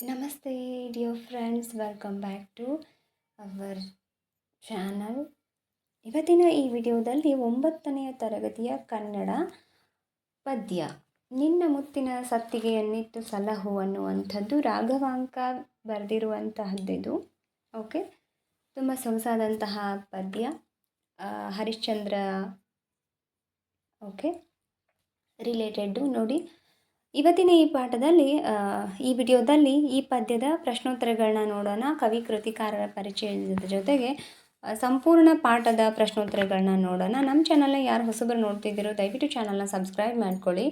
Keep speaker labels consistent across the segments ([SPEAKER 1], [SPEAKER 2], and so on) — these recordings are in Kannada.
[SPEAKER 1] ನಮಸ್ತೆ dear friends, welcome back to our channel. ಇವತ್ತಿನ ಈ ವಿಡಿಯೋದಲ್ಲಿ 9ನೇ ತರಗತಿಯ ಕನ್ನಡ ಪದ್ಯ ನಿನ್ನ ಮುತ್ತಿನ ಸತ್ತಿಗೆಯನ್ನಿತ್ತು ಸಲಹು ಅನ್ನುವಂಥದ್ದು ರಾಘವಾಂಕ ಬರೆದಿರುವಂತಹದ್ದಿದು. ಓಕೆ, ತುಂಬ ಸೊಗಸಾದಂತಹ ಪದ್ಯ. ಹರಿಶ್ಚಂದ್ರ ಓಕೆ ರಿಲೇಟೆಡ್ಡು ನೋಡಿ. ಇವತ್ತಿನ ಈ ಪಾಠದಲ್ಲಿ ಈ ವಿಡಿಯೋದಲ್ಲಿ ಈ ಪದ್ಯದ ಪ್ರಶ್ನೋತ್ತರಗಳನ್ನ ನೋಡೋಣ. ಕವಿ ಕೃತಿಕಾರರ ಪರಿಚಯದ ಜೊತೆಗೆ ಸಂಪೂರ್ಣ ಪಾಠದ ಪ್ರಶ್ನೋತ್ತರಗಳನ್ನ ನೋಡೋಣ. ನಮ್ಮ ಚಾನಲ್ನ ಯಾರು ಹೊಸಬರು ನೋಡ್ತಿದ್ದೀರೋ ದಯವಿಟ್ಟು ಚಾನಲ್ನ ಸಬ್ಸ್ಕ್ರೈಬ್ ಮಾಡ್ಕೊಳ್ಳಿ,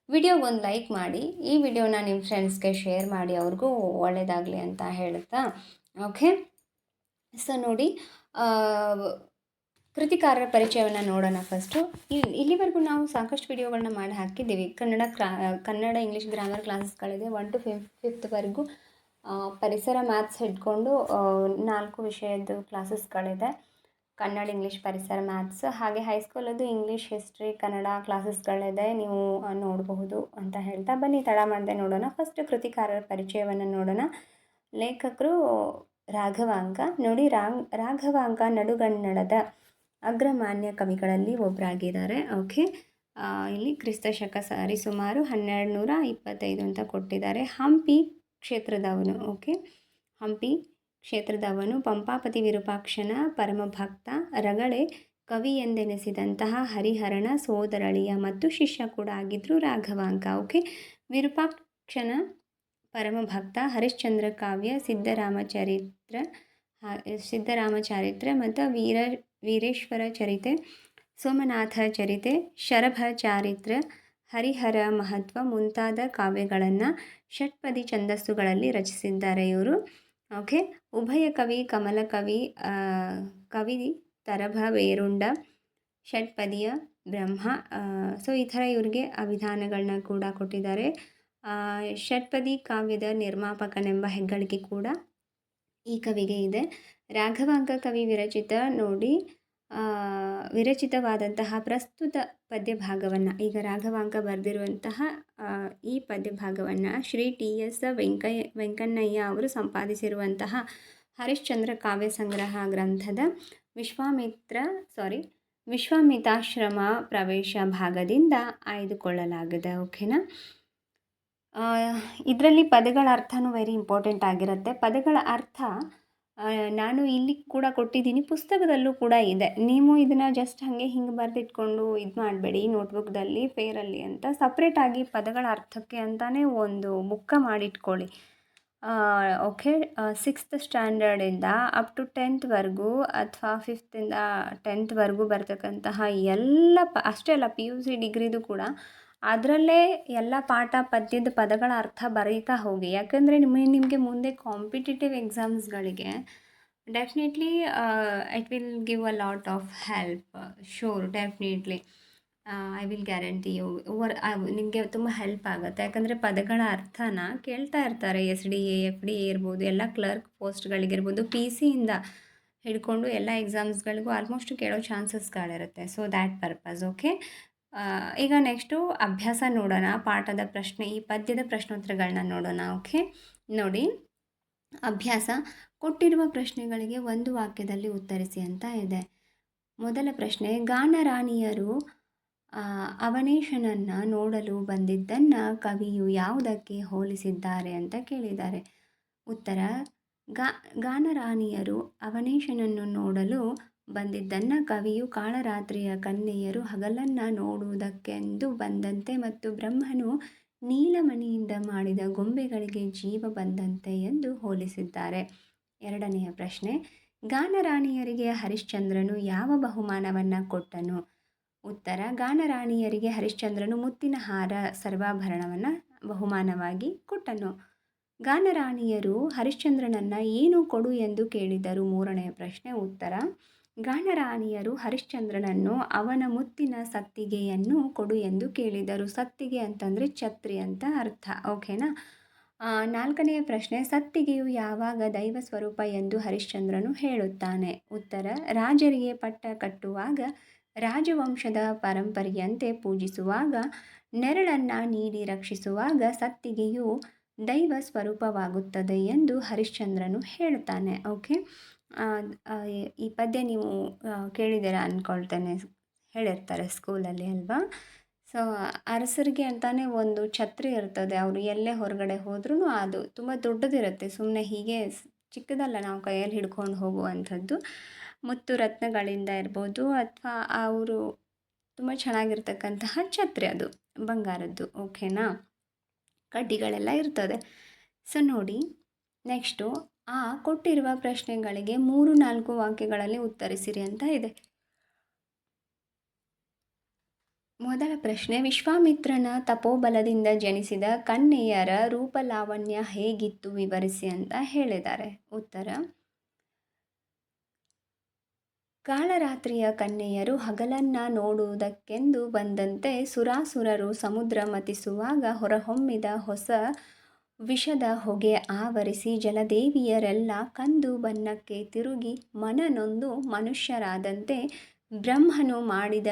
[SPEAKER 1] ವಿಡಿಯೋಗೊಂದು ಲೈಕ್ ಮಾಡಿ, ಈ ವಿಡಿಯೋನ ನಿಮ್ಮ ಫ್ರೆಂಡ್ಸ್ಗೆ ಶೇರ್ ಮಾಡಿ, ಅವ್ರಿಗೂ ಒಳ್ಳೆಯದಾಗಲಿ ಅಂತ ಹೇಳ್ತಾ ಓಕೆ. ಸೊ ನೋಡಿ, ಕೃತಿಕಾರರ ಪರಿಚಯವನ್ನು ನೋಡೋಣ. ಫಸ್ಟು ಇಲ್ಲಿವರೆಗೂ ನಾವು ಸಾಕಷ್ಟು ವಿಡಿಯೋಗಳನ್ನ ಮಾಡಿ ಹಾಕಿದ್ದೀವಿ. ಕನ್ನಡ ಇಂಗ್ಲೀಷ್ ಗ್ರಾಮರ್ ಕ್ಲಾಸಸ್ಗಳಿದೆ 1 to 5th ಪರಿಸರ ಮ್ಯಾಥ್ಸ್ ಹಿಡ್ಕೊಂಡು 4 ವಿಷಯದ್ದು ಕ್ಲಾಸಸ್ಗಳಿದೆ. ಕನ್ನಡ ಇಂಗ್ಲೀಷ್ ಪರಿಸರ ಮ್ಯಾಥ್ಸ್, ಹಾಗೆ ಹೈಸ್ಕೂಲದ್ದು ಇಂಗ್ಲೀಷ್ ಹಿಸ್ಟ್ರಿ ಕನ್ನಡ ಕ್ಲಾಸಸ್ಗಳಿದೆ, ನೀವು ನೋಡಬಹುದು ಅಂತ ಹೇಳ್ತಾ ಬನ್ನಿ ತಡ ಮಾಡದೆ ನೋಡೋಣ. ಫಸ್ಟ್ ಕೃತಿಕಾರರ ಪರಿಚಯವನ್ನು ನೋಡೋಣ. ಲೇಖಕರು ರಾಘವಾಂಕ. ನೋಡಿ, ರಾಘವಾಂಕ ನಡುಗನ್ನಡದ ಅಗ್ರಮಾನ್ಯ ಕವಿಗಳಲ್ಲಿ ಒಬ್ಬರಾಗಿದ್ದಾರೆ. ಓಕೆ, ಇಲ್ಲಿ ಕ್ರಿಸ್ತಶಕ ಸರಿಸುಮಾರು 1225 ಅಂತ ಕೊಟ್ಟಿದ್ದಾರೆ. ಹಂಪಿ ಕ್ಷೇತ್ರದವನು. ಓಕೆ, ಹಂಪಿ ಕ್ಷೇತ್ರದವನು, ಪಂಪಾಪತಿ ವಿರೂಪಾಕ್ಷನ ಪರಮಭಕ್ತ, ರಗಳೆ ಕವಿ ಎಂದೆನಿಸಿದಂತಹ ಹರಿಹರನ ಸೋದರಳಿಯ ಮತ್ತು ಶಿಷ್ಯ ಕೂಡ ಆಗಿದ್ದರು ರಾಘವಾಂಕ. ಓಕೆ, ವಿರೂಪಾಕ್ಷನ ಪರಮಭಕ್ತ, ಹರಿಶ್ಚಂದ್ರ ಕಾವ್ಯ, ಸಿದ್ಧರಾಮಚರಿತ್ರೆ ಮತ್ತು ವೀರೇಶ್ವರ ಚರಿತೆ, ಸೋಮನಾಥ ಚರಿತೆ, ಶರಭ ಚಾರಿತ್ರ್ಯ, ಹರಿಹರ ಮಹತ್ವ ಮುಂತಾದ ಕಾವ್ಯಗಳನ್ನು ಷಟ್ಪದಿ ಛಂದಸ್ಸುಗಳಲ್ಲಿ ರಚಿಸಿದ್ದಾರೆ ಇವರು. ಓಕೆ, ಉಭಯ ಕವಿ, ಕಮಲ ಕವಿ, ಕವಿ ತರಭ ವೇರುಂಡ, ಷಟ್ಪದಿಯ ಬ್ರಹ್ಮ. ಸೊ ಈ ಥರ ಇವರಿಗೆ ಅವಿಧಾನಗಳನ್ನ ಕೂಡ ಕೊಟ್ಟಿದ್ದಾರೆ. ಷಟ್ಪದಿ ಕಾವ್ಯದ ನಿರ್ಮಾಪಕನೆಂಬ ಹೆಗ್ಗಳಿಕೆ ಕೂಡ ಈ ಕವಿಗೆ ಇದೆ. ರಾಘವಾಂಕ ಕವಿ ವಿರಚಿತ ನೋಡಿ ವಿರಚಿತವಾದಂತಹ ಪ್ರಸ್ತುತ ಪದ್ಯ ಭಾಗವನ್ನು, ಈಗ ರಾಘವಾಂಕ ಬರೆದಿರುವಂತಹ ಈ ಪದ್ಯ ಭಾಗವನ್ನು ಶ್ರೀ TS ವೆಂಕಣ್ಣಯ್ಯ ಅವರು ಸಂಪಾದಿಸಿರುವಂತಹ ಹರಿಶ್ಚಂದ್ರ ಕಾವ್ಯ ಸಂಗ್ರಹ ಗ್ರಂಥದ ವಿಶ್ವಾಮಿತಾಶ್ರಮ ಪ್ರವೇಶ ಭಾಗದಿಂದ ಆಯ್ದುಕೊಳ್ಳಲಾಗಿದೆ. ಓಕೆನಾ. ಇದರಲ್ಲಿ ಪದಗಳ ಅರ್ಥನೂ ವೆರಿ ಇಂಪಾರ್ಟೆಂಟ್ ಆಗಿರುತ್ತೆ. ಪದಗಳ ಅರ್ಥ ನಾನು ಇಲ್ಲಿ ಕೂಡ ಕೊಟ್ಟಿದ್ದೀನಿ, ಪುಸ್ತಕದಲ್ಲೂ ಕೂಡ ಇದೆ. ನೀವು ಇದನ್ನು ಜಸ್ಟ್ ಹಾಗೆ ಹಿಂಗೆ ಬರೆದಿಟ್ಕೊಂಡು ಇದು ಮಾಡಬೇಡಿ. ನೋಟ್ಬುಕ್ದಲ್ಲಿ ಫೇರಲ್ಲಿ ಅಂತ ಸಪ್ರೇಟಾಗಿ ಪದಗಳ ಅರ್ಥಕ್ಕೆ ಅಂತಲೇ ಒಂದು ಬುಕ್ಕ ಮಾಡಿಟ್ಕೊಳ್ಳಿ. ಓಕೆ, 6th ಸ್ಟ್ಯಾಂಡರ್ಡಿಂದ ಅಪ್ ಟು 10th ಅಥವಾ 5th-ಇಂದ 10th ಬರ್ತಕ್ಕಂತಹ ಎಲ್ಲ ಅಷ್ಟೇ ಅಲ್ಲ, PUC ಡಿಗ್ರಿದು ಕೂಡ ಅದರಲ್ಲೇ ಎಲ್ಲ ಪಾಠ ಪದ್ಯದ ಪದಗಳ ಅರ್ಥ ಬರೀತಾ ಹೋಗಿ. ಯಾಕಂದರೆ ನಿಮಗೆ ಮುಂದೆ ಕಾಂಪಿಟೇಟಿವ್ ಎಕ್ಸಾಮ್ಸ್ಗಳಿಗೆ definitely it will give a lot of help. Sure, definitely I will guarantee you. ನಿಮಗೆ ತುಂಬ ಹೆಲ್ಪ್ ಆಗುತ್ತೆ. ಯಾಕಂದರೆ ಪದಗಳ ಅರ್ಥನ ಕೇಳ್ತಾ ಇರ್ತಾರೆ. SDA FDA ಇರ್ಬೋದು, ಎಲ್ಲ ಕ್ಲರ್ಕ್ ಪೋಸ್ಟ್ಗಳಿಗಿರ್ಬೋದು, PC-ಇಂದ ಹಿಡ್ಕೊಂಡು ಎಲ್ಲ ಎಕ್ಸಾಮ್ಸ್ಗಳಿಗೂ ಆಲ್ಮೋಸ್ಟ್ ಕೇಳೋ ಚಾನ್ಸಸ್ಗಳಿರುತ್ತೆ. So that purpose. ಓಕೆ, ಈಗ ನೆಕ್ಸ್ಟು ಅಭ್ಯಾಸ ನೋಡೋಣ. ಪಾಠದ ಪ್ರಶ್ನೆ, ಈ ಪದ್ಯದ ಪ್ರಶ್ನೋತ್ತರಗಳನ್ನ ನೋಡೋಣ. ಓಕೆ, ನೋಡಿ ಅಭ್ಯಾಸ. ಕೊಟ್ಟಿರುವ ಪ್ರಶ್ನೆಗಳಿಗೆ ಒಂದು ವಾಕ್ಯದಲ್ಲಿ ಉತ್ತರಿಸಿ ಅಂತ ಇದೆ. ಮೊದಲ ಪ್ರಶ್ನೆ, ಗಾನರಾಣಿಯರು ಅವನೇಶನನ್ನು ನೋಡಲು ಬಂದಿದ್ದನ್ನು ಕವಿಯು ಯಾವುದಕ್ಕೆ ಹೋಲಿಸಿದ್ದಾರೆ ಅಂತ ಕೇಳಿದ್ದಾರೆ. ಉತ್ತರ, ಗಾನರಾಣಿಯರು ಅವನೇಶನನ್ನು ನೋಡಲು ಬಂದಿದ್ದನ್ನು ಕವಿಯು ಕಾಳರಾತ್ರಿಯ ಕನ್ಯೆಯರು ಹಗಲನ್ನು ನೋಡುವುದಕ್ಕೆಂದು ಬಂದಂತೆ ಮತ್ತು ಬ್ರಹ್ಮನು ನೀಲಮಣಿಯಿಂದ ಮಾಡಿದ ಗೊಂಬೆಗಳಿಗೆ ಜೀವ ಬಂದಂತೆ ಎಂದು ಹೋಲಿಸಿದ್ದಾರೆ. ಎರಡನೆಯ ಪ್ರಶ್ನೆ, ಗಾನರಾಣಿಯರಿಗೆ ಹರಿಶ್ಚಂದ್ರನು ಯಾವ ಬಹುಮಾನವನ್ನು ಕೊಟ್ಟನು? ಉತ್ತರ, ಗಾನರಾಣಿಯರಿಗೆ ಹರಿಶ್ಚಂದ್ರನು ಮುತ್ತಿನ ಹಾರ ಸರ್ವಾಭರಣವನ್ನು ಬಹುಮಾನವಾಗಿ ಕೊಟ್ಟನು. ಗಾನರಾಣಿಯರು ಹರಿಶ್ಚಂದ್ರನನ್ನು ಏನು ಕೊಡು ಎಂದು ಕೇಳಿದರು? ಮೂರನೆಯ ಪ್ರಶ್ನೆ. ಉತ್ತರ, ಗಾನರಾಣಿಯರು ಹರಿಶ್ಚಂದ್ರನನ್ನು ಅವನ ಮುತ್ತಿನ ಸತ್ತಿಗೆಯನ್ನು ಕೊಡು ಎಂದು ಕೇಳಿದರು. ಸತ್ತಿಗೆ ಅಂತಂದರೆ ಛತ್ರಿ ಅಂತ ಅರ್ಥ. ಓಕೆನಾ. ನಾಲ್ಕನೆಯ ಪ್ರಶ್ನೆ, ಸತ್ತಿಗೆಯು ಯಾವಾಗ ದೈವ ಸ್ವರೂಪ ಎಂದು ಹರಿಶ್ಚಂದ್ರನು ಹೇಳುತ್ತಾನೆ? ಉತ್ತರ, ರಾಜರಿಗೆ ಪಟ್ಟ ಕಟ್ಟುವಾಗ, ರಾಜವಂಶದ ಪರಂಪರೆಯಂತೆ ಪೂಜಿಸುವಾಗ, ನೆರಳನ್ನು ನೀಡಿ ರಕ್ಷಿಸುವಾಗ ಸತ್ತಿಗೆಯು ದೈವ ಸ್ವರೂಪವಾಗುತ್ತದೆ ಎಂದು ಹರಿಶ್ಚಂದ್ರನು ಹೇಳ್ತಾನೆ. ಓಕೆ. ಆ, ಆ, ಈ ಪದ್ಯ ನೀವು ಕೇಳಿದ್ದೀರಾ ಅಂದ್ಕೊಳ್ತೇನೆ, ಹೇಳಿರ್ತಾರೆ ಸ್ಕೂಲಲ್ಲಿ ಅಲ್ವಾ. ಸೊ ಅರಸರಿಗೆ ಅಂತಾನೆ ಒಂದು ಛತ್ರಿ ಇರ್ತದೆ. ಅವರು ಎಲ್ಲೇ ಹೊರಗಡೆ ಹೋದ್ರೂ ಅದು ತುಂಬ ದೊಡ್ಡದಿರುತ್ತೆ, ಸುಮ್ಮನೆ ಹೀಗೆ ಚಿಕ್ಕದಲ್ಲ, ನಾವು ಕೈಯಲ್ಲಿ ಹಿಡ್ಕೊಂಡು ಹೋಗುವಂಥದ್ದು. ಮುತ್ತು ರತ್ನಗಳಿಂದ ಇರ್ಬೋದು, ಅಥವಾ ಅವರು ತುಂಬ ಚೆನ್ನಾಗಿರ್ತಕ್ಕಂತಹ ಛತ್ರಿ, ಅದು ಬಂಗಾರದ್ದು. ಓಕೆನಾ. ಕಡ್ಡಿಗಳೆಲ್ಲ ಇರ್ತದೆ. ಸೊ ನೋಡಿ, ನೆಕ್ಸ್ಟು ಆ ಕೊಟ್ಟಿರುವ ಪ್ರಶ್ನೆಗಳಿಗೆ 3-4 ವಾಕ್ಯಗಳಲ್ಲಿ ಉತ್ತರಿಸಿರಿ ಅಂತ ಇದೆ. ಮೊದಲ ಪ್ರಶ್ನೆ, ವಿಶ್ವಾಮಿತ್ರನ ತಪೋಬಲದಿಂದ ಜನಿಸಿದ ಕನ್ಯೆಯರ ರೂಪಲಾವಣ್ಯ ಹೇಗಿತ್ತು ವಿವರಿಸಿ ಅಂತ ಹೇಳಿದ್ದಾರೆ. ಉತ್ತರ, ಕಾಳರಾತ್ರಿಯ ಕನ್ಯೆಯರು ಹಗಲನ್ನ ನೋಡುವುದಕ್ಕೆಂದು ಬಂದಂತೆ ಸುರಾಸುರರು ಸಮುದ್ರ ಮತಿಸುವಾಗ ಹೊರಹೊಮ್ಮಿದ ಹೊಸ ವಿಷದ ಹೊಗೆ ಆವರಿಸಿ ಜಲದೇವಿಯರೆಲ್ಲ ಕಂದು ಬಣ್ಣಕ್ಕೆ ತಿರುಗಿ ಮನನೊಂದು ಮನುಷ್ಯರಾದಂತೆ ಬ್ರಹ್ಮನು ಮಾಡಿದ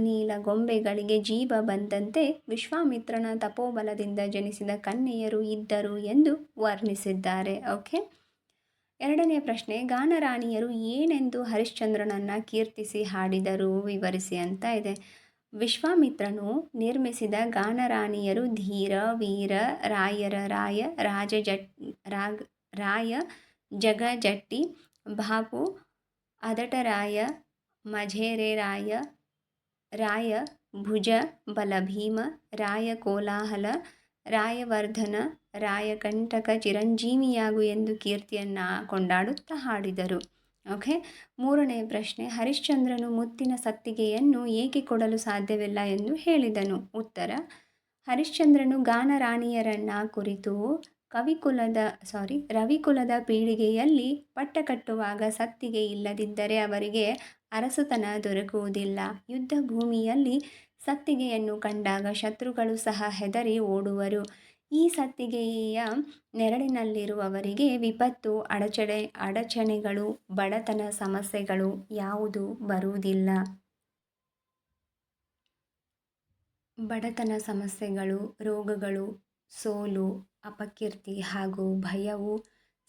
[SPEAKER 1] ನೀಲ ಗೊಂಬೆಗಳಿಗೆ ಜೀವ ಬಂದಂತೆ ವಿಶ್ವಾಮಿತ್ರನ ತಪೋಬಲದಿಂದ ಜನಿಸಿದ ಕನ್ಯೆಯರು ಇದ್ದರು ಎಂದು ವರ್ಣಿಸಿದ್ದಾರೆ. ಓಕೆ. ಎರಡನೇ ಪ್ರಶ್ನೆ, ಗಾನರಾಣಿಯರು ಏನೆಂದು ಹರಿಶ್ಚಂದ್ರನನ್ನು ಕೀರ್ತಿಸಿ ಹಾಡಿದರು ವಿವರಿಸಿ ಅಂತ ಇದೆ. ವಿಶ್ವಾಮಿತ್ರನು ನಿರ್ಮಿಸಿದ ಗಾನರಾಣಿಯರು ಧೀರ, ವೀರ, ರಾಯರ ರಾಯ, ರಾಯ ಜಗಜಟ್ಟಿ, ಬಾಪು, ಅದಟರಾಯ, ಮಝೇರೆ ರಾಯ, ರಾಯ ಭುಜ ಬಲಭೀಮ, ರಾಯ ಕೋಲಾಹಲ, ರಾಯವರ್ಧನ, ರಾಯಕಂಟಕ ಚಿರಂಜೀವಿಯಾಗು ಎಂದು ಕೀರ್ತಿಯನ್ನು ಕೊಂಡಾಡುತ್ತಾ ಹಾಡಿದರು. ಓಕೆ. ಮೂರನೇ ಪ್ರಶ್ನೆ, ಹರಿಶ್ಚಂದ್ರನು ಮುತ್ತಿನ ಸತ್ತಿಗೆಯನ್ನು ಏಕೆ ಕೊಡಲು ಸಾಧ್ಯವಿಲ್ಲ ಎಂದು ಹೇಳಿದನು. ಉತ್ತರ, ಹರಿಶ್ಚಂದ್ರನು ಗಾನರಾಣಿಯರನ್ನು ಕುರಿತು ರವಿಕುಲದ ಪೀಳಿಗೆಯಲ್ಲಿ ಪಟ್ಟ ಕಟ್ಟುವಾಗ ಸತ್ತಿಗೆ ಇಲ್ಲದಿದ್ದರೆ ಅವರಿಗೆ ಅರಸುತನ ದೊರಕುವುದಿಲ್ಲ. ಯುದ್ಧ ಭೂಮಿಯಲ್ಲಿ ಸತ್ತಿಗೆಯನ್ನು ಕಂಡಾಗ ಶತ್ರುಗಳು ಸಹ ಹೆದರಿ ಓಡುವರು. ಈ ಸತ್ತಿಗೆಯ ನೆರಳಿನಲ್ಲಿರುವವರಿಗೆ ವಿಪತ್ತು, ಅಡಚಣೆಗಳು, ಬಡತನ ಸಮಸ್ಯೆಗಳು ಯಾವುದೂ ಬರುವುದಿಲ್ಲ. ಬಡತನ ಸಮಸ್ಯೆಗಳು, ರೋಗಗಳು, ಸೋಲು, ಅಪಕೀರ್ತಿ ಹಾಗೂ ಭಯವೂ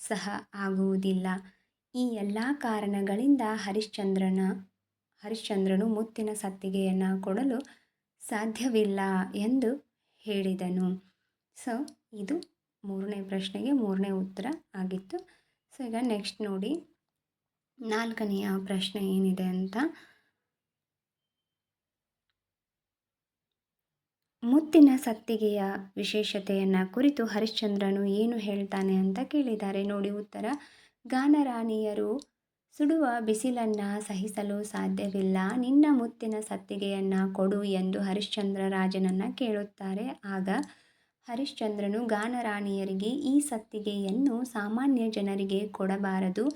[SPEAKER 1] ಸಹ ಆಗುವುದಿಲ್ಲ. ಈ ಎಲ್ಲ ಕಾರಣಗಳಿಂದ ಹರಿಶ್ಚಂದ್ರನು ಮುತ್ತಿನ ಸತ್ತಿಗೆಯನ್ನು ಕೊಡಲು ಸಾಧ್ಯವಿಲ್ಲ ಎಂದು ಹೇಳಿದನು. ಸೊ ಇದು ಮೂರನೇ ಪ್ರಶ್ನೆಗೆ ಮೂರನೇ ಉತ್ತರ ಆಗಿತ್ತು. ಸೊ ಈಗ ನೆಕ್ಸ್ಟ್ ನೋಡಿ, ನಾಲ್ಕನೆಯ ಪ್ರಶ್ನೆ ಏನಿದೆ ಅಂತ. ಮುತ್ತಿನ ಸತ್ತಿಗೆಯ ವಿಶೇಷತೆಯನ್ನು ಕುರಿತು ಹರಿಶ್ಚಂದ್ರನು ಏನು ಹೇಳ್ತಾನೆ ಅಂತ ಕೇಳಿದ್ದಾರೆ. ನೋಡಿ ಉತ್ತರ, ಗಾನರಾಣಿಯರು ಸುಡುವ ಬಿಸಿಲನ್ನು ಸಹಿಸಲು ಸಾಧ್ಯವಿಲ್ಲ, ನಿನ್ನ ಮುತ್ತಿನ ಸತ್ತಿಗೆಯನ್ನು ಕೊಡು ಎಂದು ಹರಿಶ್ಚಂದ್ರ ರಾಜನನ್ನು ಕೇಳುತ್ತಾರೆ. ಆಗ ಹರಿಶ್ಚಂದ್ರನು ಗಾನರಾಣಿಯರಿಗೆ, ಈ ಸತ್ತಿಗೆಯನ್ನು ಸಾಮಾನ್ಯ ಜನರಿಗೆ ಕೊಡಬಾರದು,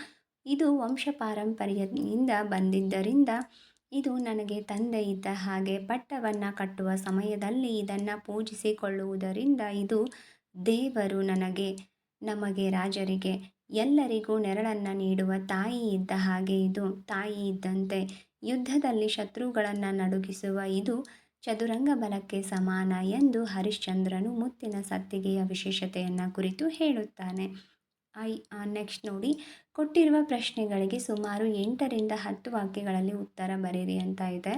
[SPEAKER 1] ಇದು ವಂಶಪಾರಂಪರ್ಯದಿಂದ ಬಂದಿದ್ದರಿಂದ ಇದು ನನಗೆ ತಂದೆ ಇದ್ದ ಹಾಗೆ. ಪಟ್ಟವನ್ನು ಕಟ್ಟುವ ಸಮಯದಲ್ಲಿ ಇದನ್ನು ಪೂಜಿಸಿಕೊಳ್ಳುವುದರಿಂದ ಇದು ದೇವರು ನಮಗೆ ರಾಜರಿಗೆ ಎಲ್ಲರಿಗೂ ನೆರಳನ್ನು ನೀಡುವ ತಾಯಿ ಇದ್ದ ಹಾಗೆ. ಇದು ತಾಯಿ ಇದ್ದಂತೆ. ಯುದ್ಧದಲ್ಲಿ ಶತ್ರುಗಳನ್ನು ನಡುಗಿಸುವ ಇದು ಚದುರಂಗ ಬಲಕ್ಕೆ ಸಮಾನ ಎಂದು ಹರಿಶ್ಚಂದ್ರನು ಮುತ್ತಿನ ಸತ್ತಿಗೆಯ ವಿಶೇಷತೆಯನ್ನು ಕುರಿತು ಹೇಳುತ್ತಾನೆ. ನೆಕ್ಸ್ಟ್ ನೋಡಿ, ಕೊಟ್ಟಿರುವ ಪ್ರಶ್ನೆಗಳಿಗೆ ಸುಮಾರು 8-10 ವಾಕ್ಯಗಳಲ್ಲಿ ಉತ್ತರ ಬರೆಯಿರಿ ಅಂತ ಇದೆ.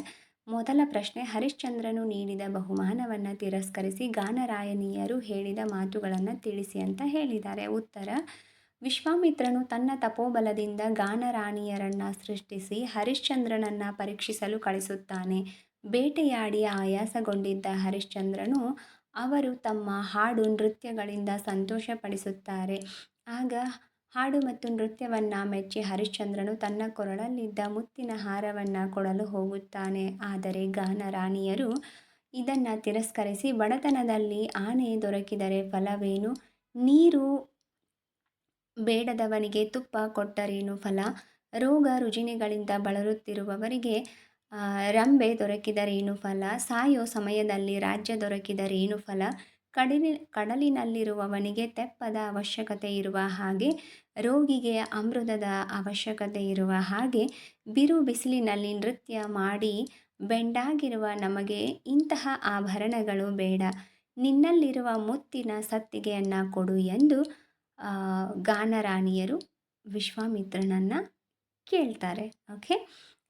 [SPEAKER 1] ಮೊದಲ ಪ್ರಶ್ನೆ, ಹರಿಶ್ಚಂದ್ರನು ನೀಡಿದ ಬಹುಮಾನವನ್ನು ತಿರಸ್ಕರಿಸಿ ಗಾನರಾಣಿಯರು ಹೇಳಿದ ಮಾತುಗಳನ್ನು ತಿಳಿಸಿ ಅಂತ ಹೇಳಿದ್ದಾರೆ. ಉತ್ತರ, ವಿಶ್ವಾಮಿತ್ರನು ತನ್ನ ತಪೋಬಲದಿಂದ ಗಾನರಾಣಿಯರನ್ನು ಸೃಷ್ಟಿಸಿ ಹರಿಶ್ಚಂದ್ರನನ್ನು ಪರೀಕ್ಷಿಸಲು ಕಳಿಸುತ್ತಾನೆ. ಬೇಟೆಯಾಡಿ ಆಯಾಸಗೊಂಡಿದ್ದ ಹರಿಶ್ಚಂದ್ರನು ಅವರು ತಮ್ಮ ಹಾಡು ನೃತ್ಯಗಳಿಂದ ಸಂತೋಷಪಡಿಸುತ್ತಾರೆ. ಆಗ ಹಾಡು ಮತ್ತು ನೃತ್ಯವನ್ನು ಮೆಚ್ಚಿ ಹರಿಶ್ಚಂದ್ರನು ತನ್ನ ಕೊರಳಲ್ಲಿದ್ದ ಮುತ್ತಿನ ಹಾರವನ್ನು ಕೊಡಲು ಹೋಗುತ್ತಾನೆ. ಆದರೆ ಗಾನರಾಣಿಯರು ಇದನ್ನು ತಿರಸ್ಕರಿಸಿ, ಬಡತನದಲ್ಲಿ ಆನೆ ದೊರಕಿದರೆ ಫಲವೇನು, ನೀರು ಬೇಡದವನಿಗೆ ತುಪ್ಪ ಕೊಟ್ಟರೇನು ಫಲ, ರೋಗ ರುಜಿನಗಳಿಂದ ಬಳಲುತ್ತಿರುವವರಿಗೆ ರಂಬೆ ದೊರಕಿದರೇನು ಫಲ, ಸಾಯೋ ಸಮಯದಲ್ಲಿ ರಾಜ್ಯ ದೊರಕಿದರೇನು ಫಲ, ಕಡಲಿನಲ್ಲಿರುವವನಿಗೆ ತೆಪ್ಪದ ಅವಶ್ಯಕತೆ ಇರುವ ಹಾಗೆ, ರೋಗಿಗೆ ಅಮೃತದ ಅವಶ್ಯಕತೆ ಇರುವ ಹಾಗೆ, ಬಿರು ಬಿಸಿಲಿನಲ್ಲಿ ನೃತ್ಯ ಮಾಡಿ ಬೆಂಡಾಗಿರುವ ನಮಗೆ ಇಂತಹ ಆಭರಣಗಳು ಬೇಡ. ನಿನ್ನಲ್ಲಿರುವ ಮುತ್ತಿನ ಸತ್ತಿಗೆಯನ್ನು ಕೊಡು ಎಂದು ಆ, ಗಾನರಾಣಿಯರು ವಿಶ್ವಾಮಿತ್ರನನ್ನು ಕೇಳ್ತಾರೆ. ಓಕೆ,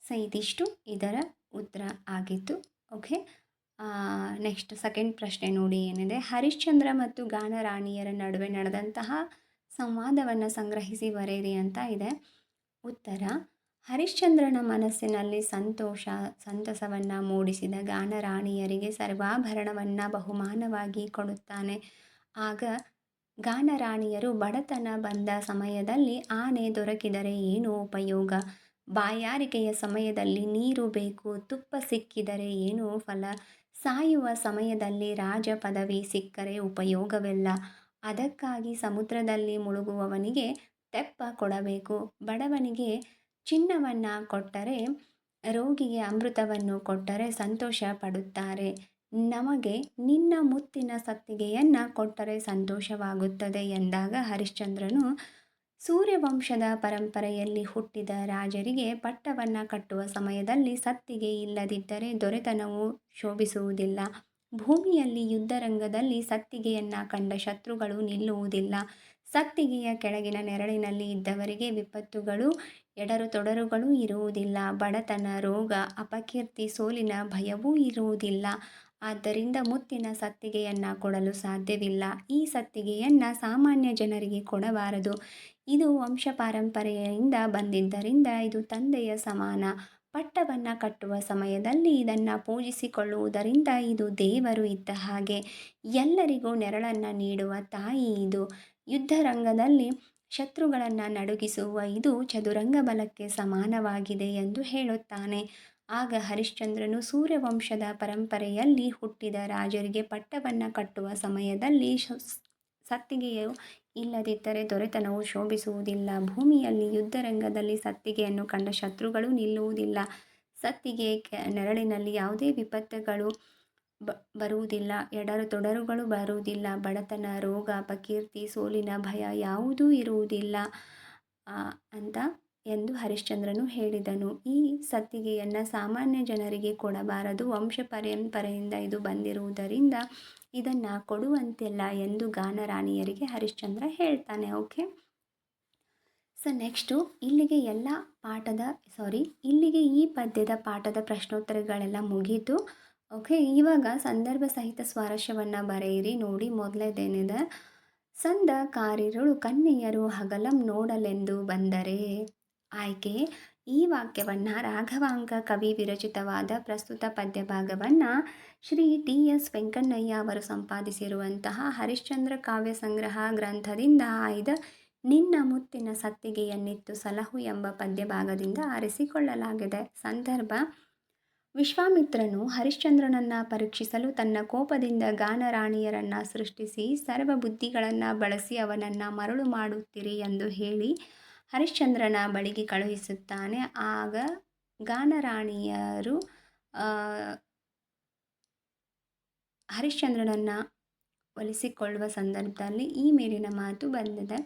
[SPEAKER 1] ಸೊ ಇದಿಷ್ಟು ಇದರ ಉತ್ತರ ಆಗಿತ್ತು. ಓಕೆ, ನೆಕ್ಸ್ಟ್ ಸೆಕೆಂಡ್ ಪ್ರಶ್ನೆ ನೋಡಿ ಏನಿದೆ. ಹರಿಶ್ಚಂದ್ರ ಮತ್ತು ಗಾನರಾಣಿಯರ ನಡುವೆ ನಡೆದಂತಹ ಸಂವಾದವನ್ನು ಸಂಗ್ರಹಿಸಿ ಬರೆಯಿರಿ ಅಂತ ಇದೆ. ಉತ್ತರ: ಹರಿಶ್ಚಂದ್ರನ ಮನಸ್ಸಿನಲ್ಲಿ ಸಂತಸವನ್ನು ಮೂಡಿಸಿದ ಗಾನರಾಣಿಯರಿಗೆ ಸರ್ವಾಭರಣವನ್ನು ಬಹುಮಾನವಾಗಿ ಕೊಡುತ್ತಾನೆ. ಆಗ ಗಾನರಾಣಿಯರು, ಬಡತನ ಬಂದ ಸಮಯದಲ್ಲಿ ಆನೆ ದೊರಕಿದರೆ ಏನು ಉಪಯೋಗ, ಬಾಯಾರಿಕೆಯ ಸಮಯದಲ್ಲಿ ನೀರು ಬೇಕು, ತುಪ್ಪ ಸಿಕ್ಕಿದರೆ ಏನು ಫಲ, ಸಾಯುವ ಸಮಯದಲ್ಲಿ ರಾಜ ಪದವಿ ಸಿಕ್ಕರೆ ಉಪಯೋಗವಿಲ್ಲ, ಅದಕ್ಕಾಗಿ ಸಮುದ್ರದಲ್ಲಿ ಮುಳುಗುವವನಿಗೆ ತೆಪ್ಪ ಕೊಡಬೇಕು, ಬಡವನಿಗೆ ಚಿನ್ನವನ್ನು ಕೊಟ್ಟರೆ, ರೋಗಿಗೆ ಅಮೃತವನ್ನು ಕೊಟ್ಟರೆ ಸಂತೋಷ ಪಡುತ್ತಾರೆ, ನಮಗೆ ನಿನ್ನ ಮುತ್ತಿನ ಸತ್ತಿಗೆಯನ್ನು ಕೊಟ್ಟರೆ ಸಂತೋಷವಾಗುತ್ತದೆ ಎಂದಾಗ ಹರಿಶ್ಚಂದ್ರನು ಸೂರ್ಯವಂಶದ ಪರಂಪರೆಯಲ್ಲಿ ಹುಟ್ಟಿದ ರಾಜರಿಗೆ ಪಟ್ಟವನ್ನು ಕಟ್ಟುವ ಸಮಯದಲ್ಲಿ ಸತ್ತಿಗೆ ಇಲ್ಲದಿದ್ದರೆ ದೊರೆತನವು ಶೋಭಿಸುವುದಿಲ್ಲ, ಭೂಮಿಯಲ್ಲಿ ಯುದ್ಧರಂಗದಲ್ಲಿ ಸತ್ತಿಗೆಯನ್ನು ಕಂಡ ಶತ್ರುಗಳು ನಿಲ್ಲುವುದಿಲ್ಲ, ಸತ್ತಿಗೆಯ ಕೆಳಗಿನ ನೆರಳಿನಲ್ಲಿ ಇದ್ದವರಿಗೆ ವಿಪತ್ತುಗಳು ಎಡರು-ತೊಡರುಗಳು ಇರುವುದಿಲ್ಲ, ಬಡತನ, ರೋಗ, ಅಪಕೀರ್ತಿ, ಸೋಲಿನ ಭಯವೂ ಇರುವುದಿಲ್ಲ. ಆದ್ದರಿಂದ ಮುತ್ತಿನ ಸತ್ತಿಗೆಯನ್ನು ಕೊಡಲು ಸಾಧ್ಯವಿಲ್ಲ. ಈ ಸತ್ತಿಗೆಯನ್ನು ಸಾಮಾನ್ಯ ಜನರಿಗೆ ಕೊಡಬಾರದು. ಇದು ವಂಶಪಾರಂಪರೆಯಿಂದ ಬಂದಿದ್ದರಿಂದ ಇದು ತಂದೆಯ ಸಮಾನ. ಪಟ್ಟವನ್ನು ಕಟ್ಟುವ ಸಮಯದಲ್ಲಿ ಇದನ್ನು ಪೂಜಿಸಿಕೊಳ್ಳುವುದರಿಂದ ಇದು ದೇವರು ಇದ್ದ ಹಾಗೆ. ಎಲ್ಲರಿಗೂ ನೆರಳನ್ನು ನೀಡುವ ತಾಯಿ ಇದು. ಯುದ್ಧರಂಗದಲ್ಲಿ ಶತ್ರುಗಳನ್ನು ನಡುಗಿಸುವ ಇದು ಚದುರಂಗ ಬಲಕ್ಕೆ ಸಮಾನವಾಗಿದೆ ಎಂದು ಹೇಳುತ್ತಾನೆ. ಆಗ ಹರಿಶ್ಚಂದ್ರನು ಸೂರ್ಯವಂಶದ ಪರಂಪರೆಯಲ್ಲಿ ಹುಟ್ಟಿದ ರಾಜರಿಗೆ ಪಟ್ಟವನ್ನು ಕಟ್ಟುವ ಸಮಯದಲ್ಲಿ ಸತ್ತಿಗೆಯು ಇಲ್ಲದಿದ್ದರೆ ದೊರೆತನವು ಶೋಭಿಸುವುದಿಲ್ಲ, ಭೂಮಿಯಲ್ಲಿ ಯುದ್ಧರಂಗದಲ್ಲಿ ಸತ್ತಿಗೆಯನ್ನು ಕಂಡ ಶತ್ರುಗಳು ನಿಲ್ಲುವುದಿಲ್ಲ, ಸತ್ತಿಗೆ ನೆರಳಿನಲ್ಲಿ ಯಾವುದೇ ವಿಪತ್ತುಗಳು ಬರುವುದಿಲ್ಲ, ಎಡರು-ತೊಡರುಗಳು ಬರುವುದಿಲ್ಲ, ಬಡತನ, ರೋಗ, ಅಪಕೀರ್ತಿ, ಸೋಲಿನ ಭಯ ಯಾವುದೂ ಇರುವುದಿಲ್ಲ ಎಂದು ಹರಿಶ್ಚಂದ್ರನು ಹೇಳಿದನು. ಈ ಸತ್ತಿಗೆಯನ್ನು ಸಾಮಾನ್ಯ ಜನರಿಗೆ ಕೊಡಬಾರದು, ವಂಶ ಪರಂಪರೆಯಿಂದ ಇದು ಬಂದಿರುವುದರಿಂದ ಇದನ್ನು ಕೊಡುವಂತಿಲ್ಲ ಎಂದು ಗಾನರಾಣಿಯರಿಗೆ ಹರಿಶ್ಚಂದ್ರ ಹೇಳ್ತಾನೆ. ಓಕೆ, ಸೊ ನೆಕ್ಸ್ಟು ಇಲ್ಲಿಗೆ ಇಲ್ಲಿಗೆ ಈ ಪದ್ಯದ ಪಾಠದ ಪ್ರಶ್ನೋತ್ತರಗಳೆಲ್ಲ ಮುಗೀತು. ಓಕೆ, ಇವಾಗ ಸಂದರ್ಭ ಸಹಿತ ಸ್ವಾರಸ್ಯವನ್ನು ಬರೆಯಿರಿ. ನೋಡಿ, ಮೊದಲನೇದೇನಿದೆ. ಸಂದ ಕಾರಿರುಳು ಕನ್ಯೆಯರು ಹಗಲಂ ನೋಡಲೆಂದು ಬಂದರೆ. ಆಯ್ಕೆ: ಈ ವಾಕ್ಯವನ್ನು ರಾಘವಾಂಕ ಕವಿ ವಿರಚಿತವಾದ ಪ್ರಸ್ತುತ ಪದ್ಯ ಭಾಗವನ್ನು ಶ್ರೀ ಟಿ.ಎಸ್. ವೆಂಕಣ್ಣಯ್ಯ ಅವರು ಸಂಪಾದಿಸಿರುವಂತಹ ಹರಿಶ್ಚಂದ್ರ ಕಾವ್ಯ ಸಂಗ್ರಹ ಗ್ರಂಥದಿಂದ ಆಯ್ದ ನಿನ್ನ ಮುತ್ತಿನ ಸತ್ತಿಗೆಯನ್ನಿತ್ತು ಸಲಹು ಎಂಬ ಪದ್ಯ ಭಾಗದಿಂದ ಆರಿಸಿಕೊಳ್ಳಲಾಗಿದೆ. ಸಂದರ್ಭ: ವಿಶ್ವಾಮಿತ್ರನು ಹರಿಶ್ಚಂದ್ರನನ್ನು ಪರೀಕ್ಷಿಸಲು ತನ್ನ ಕೋಪದಿಂದ ಗಾನರಾಣಿಯರನ್ನು ಸೃಷ್ಟಿಸಿ ಸರ್ವ ಬುದ್ಧಿಗಳನ್ನು ಬಳಸಿ ಅವನನ್ನು ಮರಳು ಮಾಡುತ್ತಿರಿ ಎಂದು ಹೇಳಿ ಹರಿಶ್ಚಂದ್ರನ ಬಳಿಗೆ ಕಳುಹಿಸುತ್ತಾನೆ. ಆಗ ಗಾನರಾಣಿಯರು ಹರಿಶ್ಚಂದ್ರನನ್ನು ಒಲಿಸಿಕೊಳ್ಳುವ ಸಂದರ್ಭದಲ್ಲಿ ಈ ಮೇಲಿನ ಮಾತು ಬಂದಿದೆ.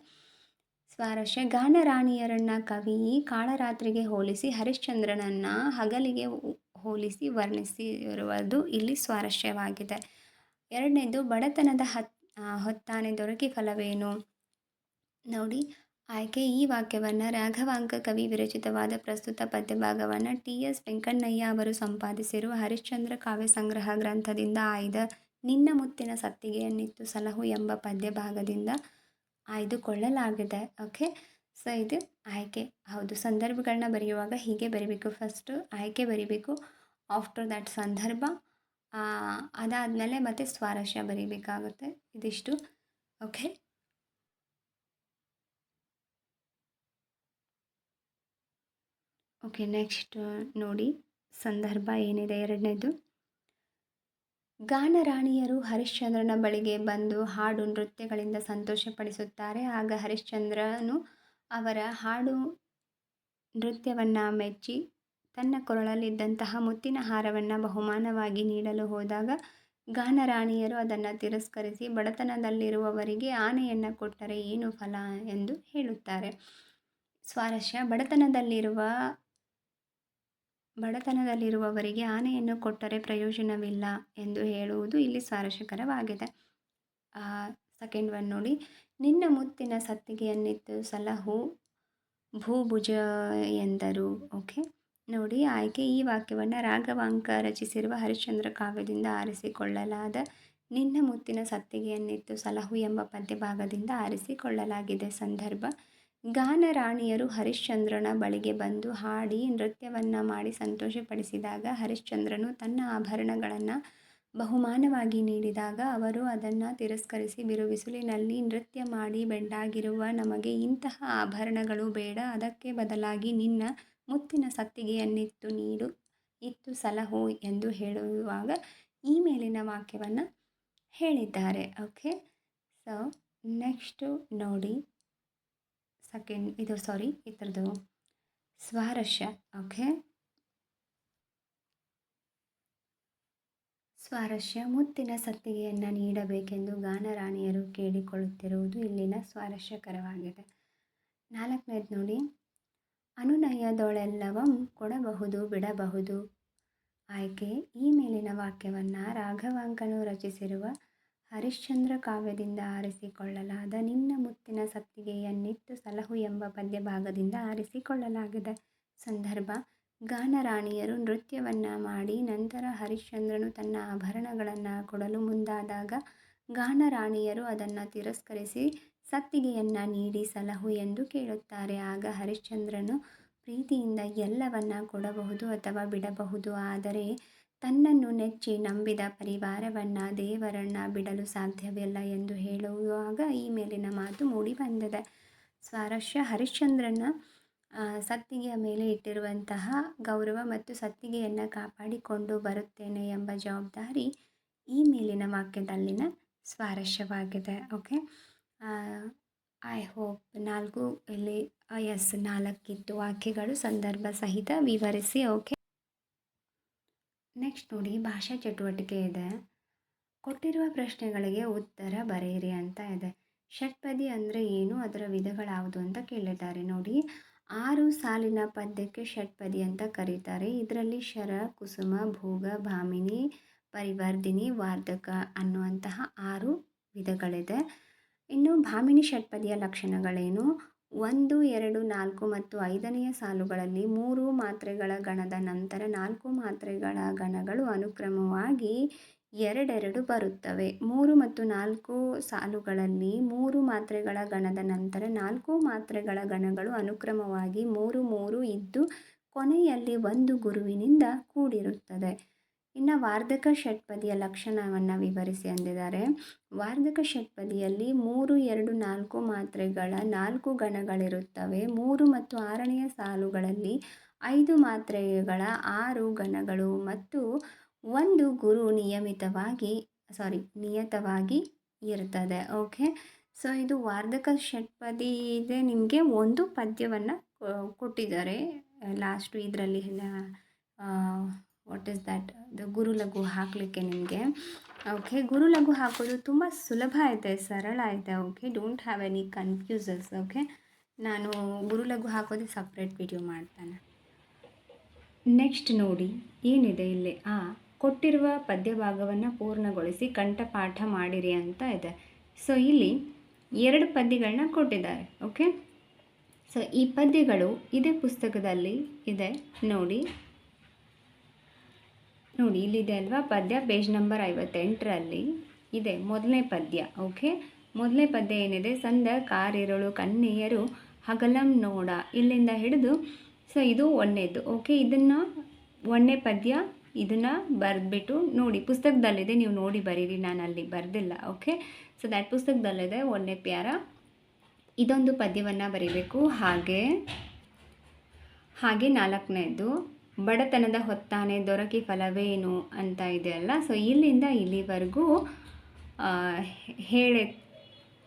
[SPEAKER 1] ಸ್ವಾರಸ್ಯ: ಗಾನರಾಣಿಯರನ್ನು ಕವಿ ಕಾಳರಾತ್ರಿಗೆ ಹೋಲಿಸಿ ಹರಿಶ್ಚಂದ್ರನನ್ನು ಹಗಲಿಗೆ ಹೋಲಿಸಿ ವರ್ಣಿಸಿರುವುದು ಇಲ್ಲಿ ಸ್ವಾರಸ್ಯವಾಗಿದೆ. ಎರಡನೇದು, ಬಡತನದ ಹೊತ್ತಾನೆ ದೊರಕಿ ಫಲವೇನು. ನೋಡಿ, ಆಯ್ಕೆ: ಈ ವಾಕ್ಯವನ್ನು ರಾಘವಾಂಕ ಕವಿ ವಿರಚಿತವಾದ ಪ್ರಸ್ತುತ ಪದ್ಯ ಭಾಗವನ್ನು ಟಿ.ಎಸ್. ವೆಂಕಣ್ಣಯ್ಯ ಅವರು ಸಂಪಾದಿಸಿರುವ ಹರಿಶ್ಚಂದ್ರ ಕಾವ್ಯ ಸಂಗ್ರಹ ಗ್ರಂಥದಿಂದ ಆಯ್ದ ನಿನ್ನ ಮುತ್ತಿನ ಸತ್ತಿಗೆಯನ್ನಿತ್ತು ಸಲಹು ಎಂಬ ಪದ್ಯ ಭಾಗದಿಂದ ಆಯ್ದುಕೊಳ್ಳಲಾಗಿದೆ. ಓಕೆ, ಸೊ ಇದು ಆಯ್ಕೆ. ಹೌದು, ಸಂದರ್ಭಗಳನ್ನ ಬರೆಯುವಾಗ ಹೀಗೆ ಬರಿಬೇಕು. ಫಸ್ಟು ಆಯ್ಕೆ ಬರಿಬೇಕು, ಆಫ್ಟರ್ ದ್ಯಾಟ್ ಸಂದರ್ಭ, ಅದಾದಮೇಲೆ ಮತ್ತೆ ಸ್ವಾರಸ್ಯ ಬರಿಬೇಕಾಗುತ್ತೆ. ಇದಿಷ್ಟು. ಓಕೆ, ನೆಕ್ಸ್ಟ್ ನೋಡಿ, ಸಂದರ್ಭ ಏನಿದೆ ಎರಡನೇದು. ಗಾನರಾಣಿಯರು ಹರಿಶ್ಚಂದ್ರನ ಬಳಿಗೆ ಬಂದು ಹಾಡು ನೃತ್ಯಗಳಿಂದ ಸಂತೋಷಪಡಿಸುತ್ತಾರೆ. ಆಗ ಹರಿಶ್ಚಂದ್ರನು ಅವರ ಹಾಡು ನೃತ್ಯವನ್ನು ಮೆಚ್ಚಿ ತನ್ನ ಕೊರಳಲ್ಲಿದ್ದಂತಹ ಮುತ್ತಿನ ಹಾರವನ್ನು ಬಹುಮಾನವಾಗಿ ನೀಡಲು ಹೋದಾಗ ಗಾನರಾಣಿಯರು ಅದನ್ನು ತಿರಸ್ಕರಿಸಿ ಬಡತನದಲ್ಲಿರುವವರಿಗೆ ಆನೆಯನ್ನು ಕೊಟ್ಟರೆ ಏನು ಫಲ ಎಂದು ಹೇಳುತ್ತಾರೆ. ಸ್ವಾರಸ್ಯ: ಬಡತನದಲ್ಲಿರುವ ಬಡತನದಲ್ಲಿರುವವರಿಗೆ ಆನೆಯನ್ನು ಕೊಟ್ಟರೆ ಪ್ರಯೋಜನವಿಲ್ಲ ಎಂದು ಹೇಳುವುದು ಇಲ್ಲಿ ಸ್ವಾರಸ್ಯಕರವಾಗಿದೆ. ಸೆಕೆಂಡ್ ಒನ್ ನೋಡಿ, ನಿನ್ನ ಮುತ್ತಿನ ಸತ್ತಿಗೆಯನ್ನಿತ್ತು ಸಲಹು ಭೂಭುಜ ಎಂದರು. ಓಕೆ ನೋಡಿ, ಆಯ್ಕೆ ಈ ವಾಕ್ಯವನ್ನು ರಾಘವಾಂಕ ರಚಿಸಿರುವ ಹರಿಶ್ಚಂದ್ರ ಕಾವ್ಯದಿಂದ ಆರಿಸಿಕೊಳ್ಳಲಾದ ನಿನ್ನ ಮುತ್ತಿನ ಸತ್ತಿಗೆಯನ್ನಿತ್ತು ಸಲಹು ಎಂಬ ಪದ್ಯಭಾಗದಿಂದ ಆರಿಸಿಕೊಳ್ಳಲಾಗಿದೆ. ಸಂದರ್ಭ: ಗಾನರಾಣಿಯರು ಹರಿಶ್ಚಂದ್ರನ ಬಳಿಗೆ ಬಂದು ಹಾಡಿ ನೃತ್ಯವನ್ನು ಮಾಡಿ ಸಂತೋಷಪಡಿಸಿದಾಗ ಹರಿಶ್ಚಂದ್ರನು ತನ್ನ ಆಭರಣಗಳನ್ನು ಬಹುಮಾನವಾಗಿ ನೀಡಿದಾಗ ಅವರು ಅದನ್ನು ತಿರಸ್ಕರಿಸಿ ಬಿರುಬಿಸಿಲಿನಲ್ಲಿ ನೃತ್ಯ ಮಾಡಿ ಬೆಂಡಾಗಿರುವ ನಮಗೆ ಇಂತಹ ಆಭರಣಗಳು ಬೇಡ, ಅದಕ್ಕೆ ಬದಲಾಗಿ ನಿನ್ನ ಮುತ್ತಿನ ಸತ್ತಿಗೆಯನ್ನಿತ್ತು ನೀಡು, ಇತ್ತು ಸಲಹು ಎಂದು ಹೇಳುವಾಗ ಈ ಮೇಲಿನ ವಾಕ್ಯವನ್ನು ಹೇಳಿದ್ದಾರೆ. ಓಕೆ, ಸೊ ನೆಕ್ಸ್ಟು ನೋಡಿ ಇದರದ್ದು ಸ್ವಾರಸ್ಯ. ಓಕೆ, ಸ್ವಾರಸ್ಯ: ಮುತ್ತಿನ ಸತ್ತಿಗೆಯನ್ನು ನೀಡಬೇಕೆಂದು ಗಾನರಾಣಿಯರು ಕೇಳಿಕೊಳ್ಳುತ್ತಿರುವುದು ಇಲ್ಲಿನ ಸ್ವಾರಸ್ಯಕರವಾಗಿದೆ. 4ನೇದು ನೋಡಿ, ಅನುನಯದೊಳೆಲ್ಲವಂ ಕೊಡಬಹುದು ಬಿಡಬಹುದು. ಆಯ್ಕೆ ಈ ಮೇಲಿನ ವಾಕ್ಯವನ್ನು ರಾಘವಾಂಕನು ರಚಿಸಿರುವ ಹರಿಶ್ಚಂದ್ರ ಕಾವ್ಯದಿಂದ ಆರಿಸಿಕೊಳ್ಳಲಾದ ನಿನ್ನ ಮುತ್ತಿನ ಸತ್ತಿಗೆಯನ್ನಿತ್ತು ಸಲಹು ಎಂಬ ಪದ್ಯಭಾಗದಿಂದ ಆರಿಸಿಕೊಳ್ಳಲಾಗಿದೆ. ಸಂದರ್ಭ: ಗಾನರಾಣಿಯರು ನೃತ್ಯವನ್ನು ಮಾಡಿ ನಂತರ ಹರಿಶ್ಚಂದ್ರನು ತನ್ನ ಆಭರಣಗಳನ್ನು ಕೊಡಲು ಮುಂದಾದಾಗ ಗಾನರಾಣಿಯರು ಅದನ್ನು ತಿರಸ್ಕರಿಸಿ ಸತ್ತಿಗೆಯನ್ನು ನೀಡಿ ಸಲಹು ಎಂದು ಕೇಳುತ್ತಾರೆ. ಆಗ ಹರಿಶ್ಚಂದ್ರನು ಪ್ರೀತಿಯಿಂದ ಎಲ್ಲವನ್ನ ಕೊಡಬಹುದು ಅಥವಾ ಬಿಡಬಹುದು, ಆದರೆ ತನ್ನನ್ನು ನೆಚ್ಚಿ ನಂಬಿದ ಪರಿವಾರವನ್ನು ದೇವರನ್ನು ಬಿಡಲು ಸಾಧ್ಯವಿಲ್ಲ ಎಂದು ಹೇಳುವಾಗ ಈ ಮೇಲಿನ ಮಾತು ಮೂಡಿ ಬಂದಿದೆ. ಸ್ವಾರಸ್ಯ: ಹರಿಶ್ಚಂದ್ರನ ಸತ್ತಿಗೆಯ ಮೇಲೆ ಇಟ್ಟಿರುವಂತಹ ಗೌರವ ಮತ್ತು ಸತ್ತಿಗೆಯನ್ನು ಕಾಪಾಡಿಕೊಂಡು ಬರುತ್ತೇನೆ ಎಂಬ ಜವಾಬ್ದಾರಿ ಈ ಮೇಲಿನ ವಾಕ್ಯದಲ್ಲಿನ ಸ್ವಾರಸ್ಯವಾಗಿದೆ. ಓಕೆ, ಐ ಹೋಪ್ 4 ವಾಕ್ಯಗಳು ಸಂದರ್ಭ ಸಹಿತ ವಿವರಿಸಿ. ಓಕೆ, ನೆಕ್ಸ್ಟ್ ನೋಡಿ, ಭಾಷಾ ಚಟುವಟಿಕೆ ಇದೆ. ಕೊಟ್ಟಿರುವ ಪ್ರಶ್ನೆಗಳಿಗೆ ಉತ್ತರ ಬರೆಯಿರಿ ಅಂತ ಇದೆ. ಷಟ್ಪದಿ ಅಂದರೆ ಏನು, ಅದರ ವಿಧಗಳಾವುದು ಅಂತ ಕೇಳಿದ್ದಾರೆ. ನೋಡಿ, 6 ಸಾಲಿನ ಪದ್ಯಕ್ಕೆ ಷಟ್ಪದಿ ಅಂತ ಕರೀತಾರೆ. ಇದರಲ್ಲಿ ಶರ, ಕುಸುಮ, ಭೋಗ, ಭಾಮಿನಿ, ಪರಿವರ್ಧಿನಿ, ವಾರ್ಧಕ ಅನ್ನುವಂತಹ 6 ವಿಧಗಳಿದೆ. ಇನ್ನು ಭಾಮಿನಿ ಷಟ್ಪದಿಯ ಲಕ್ಷಣಗಳೇನು? 1, 2, 4 ಮತ್ತು 5ನೆಯ ಸಾಲುಗಳಲ್ಲಿ 3 ಮಾತ್ರೆಗಳ ಗಣದ ನಂತರ 4 ಮಾತ್ರೆಗಳ ಗಣಗಳು ಅನುಕ್ರಮವಾಗಿ 2 ಬರುತ್ತವೆ. 3 ಮತ್ತು 4 ಸಾಲುಗಳಲ್ಲಿ 3 ಮಾತ್ರೆಗಳ ಗಣದ ನಂತರ 4 ಮಾತ್ರೆಗಳ ಗಣಗಳು ಅನುಕ್ರಮವಾಗಿ 3 ಇದ್ದು ಕೊನೆಯಲ್ಲಿ 1 ಗುರುವಿನಿಂದ ಕೂಡಿರುತ್ತದೆ. ಇನ್ನು ವಾರ್ಧಕ ಷಟ್ಪದಿಯ ಲಕ್ಷಣವನ್ನು ವಿವರಿಸಿ ಅಂದಿದ್ದಾರೆ. ವಾರ್ಧಕ ಷಟ್ಪದಿಯಲ್ಲಿ 3, 2, 4 ಮಾತ್ರೆಗಳ 4 ಗಣಗಳಿರುತ್ತವೆ. 3 ಮತ್ತು 6ನೆಯ ಸಾಲುಗಳಲ್ಲಿ 5 ಮಾತ್ರೆಗಳ 6 ಗಣಗಳು ಮತ್ತು 1 ಗುರು ನಿಯತವಾಗಿ ಇರ್ತದೆ. ಓಕೆ, ಸೊ ಇದು ವಾರ್ಧಕ ಷಟ್ಪದಿ ಇದೆ. ನಿಮಗೆ ಒಂದು ಪದ್ಯವನ್ನು ಕೊಟ್ಟಿದ್ದಾರೆ ಲಾಸ್ಟು ಇದರಲ್ಲಿ. ವಾಟ್ ಈಸ್ ದ್ಯಾಟ್, ಗುರುಲಘು ಹಾಕಲಿಕ್ಕೆ ನಿಮಗೆ. ಓಕೆ, ಗುರುಲಘು ಹಾಕೋದು ತುಂಬ ಸುಲಭ ಐತೆ, ಸರಳ ಐತೆ. Okay, don't have any confuses. Okay, ನಾನು ಗುರುಲಘು ಹಾಕೋದು ಸಪ್ರೇಟ್ ವಿಡಿಯೋ ಮಾಡ್ತಾನೆ. ನೆಕ್ಸ್ಟ್ ನೋಡಿ ಏನಿದೆ ಇಲ್ಲಿ, ಕೊಟ್ಟಿರುವ ಪದ್ಯಭಾಗವನ್ನು ಪೂರ್ಣಗೊಳಿಸಿ ಕಂಠಪಾಠ ಮಾಡಿರಿ ಅಂತ ಇದೆ. ಸೊ ಇಲ್ಲಿ 2 ಪದ್ಯಗಳನ್ನ ಕೊಟ್ಟಿದ್ದಾರೆ. ಓಕೆ, ಸೊ ಈ ಪದ್ಯಗಳು ಇದೇ ಪುಸ್ತಕದಲ್ಲಿ ಇದೆ. ನೋಡಿ ಇಲ್ಲಿದೆ ಅಲ್ವಾ ಪದ್ಯ, ಪೇಜ್ ನಂಬರ್ 58ರಲ್ಲಿ ಇದೆ ಮೊದಲನೇ ಪದ್ಯ. ಓಕೆ, ಮೊದಲನೇ ಪದ್ಯ ಏನಿದೆ, ಸಂದ ಕಾರಿರುಳು ಕನ್ಯೆಯರು ಹಗಲಂ ನೋಡ, ಇಲ್ಲಿಂದ ಹಿಡಿದು ಸೊ ಇದು 1ನೇದು. ಓಕೆ, ಇದನ್ನು 1ನೇ ಪದ್ಯ ಇದನ್ನು ಬರೆದ್ಬಿಟ್ಟು ನೋಡಿ, ಪುಸ್ತಕದಲ್ಲಿದೆ, ನೀವು ನೋಡಿ ಬರೀರಿ, ನಾನು ಅಲ್ಲಿ ಬರೆದಿಲ್ಲ. ಓಕೆ, ಸೊ ದ್ಯಾಟ್ ಪುಸ್ತಕದಲ್ಲಿದೆ 1ನೇ ಪ್ಯಾರ. ಇದೊಂದು ಪದ್ಯವನ್ನು ಬರೀಬೇಕು. ಹಾಗೆ 4ನೇದು ಬಡತನದ ಹೊತ್ತಾನೆ ದೊರಕಿ ಫಲವೇನು ಅಂತ ಇದೆಯಲ್ಲ. ಸೊ ಇಲ್ಲಿಂದ ಇಲ್ಲಿವರೆಗೂ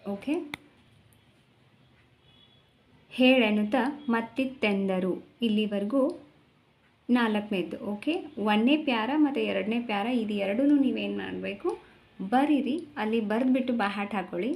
[SPEAKER 1] ಓಕೆ, ಹೇಳೆನ್ನುತ್ತಾ ಮತ್ತಿತ್ತೆಂದರು, ಇಲ್ಲಿವರೆಗೂ 4ನೇದು. ಓಕೆ, 1ನೇ ಪ್ಯಾರ ಮತ್ತು 2ನೇ ಪ್ಯಾರ ಇದು ಎರಡೂ ನೀವೇನು ಮಾಡಬೇಕು, ಬರೀರಿ, ಅಲ್ಲಿ ಬರೆದ್ಬಿಟ್ಟು ಬಾಹಾಟ್ ಹಾಕೊಳ್ಳಿ.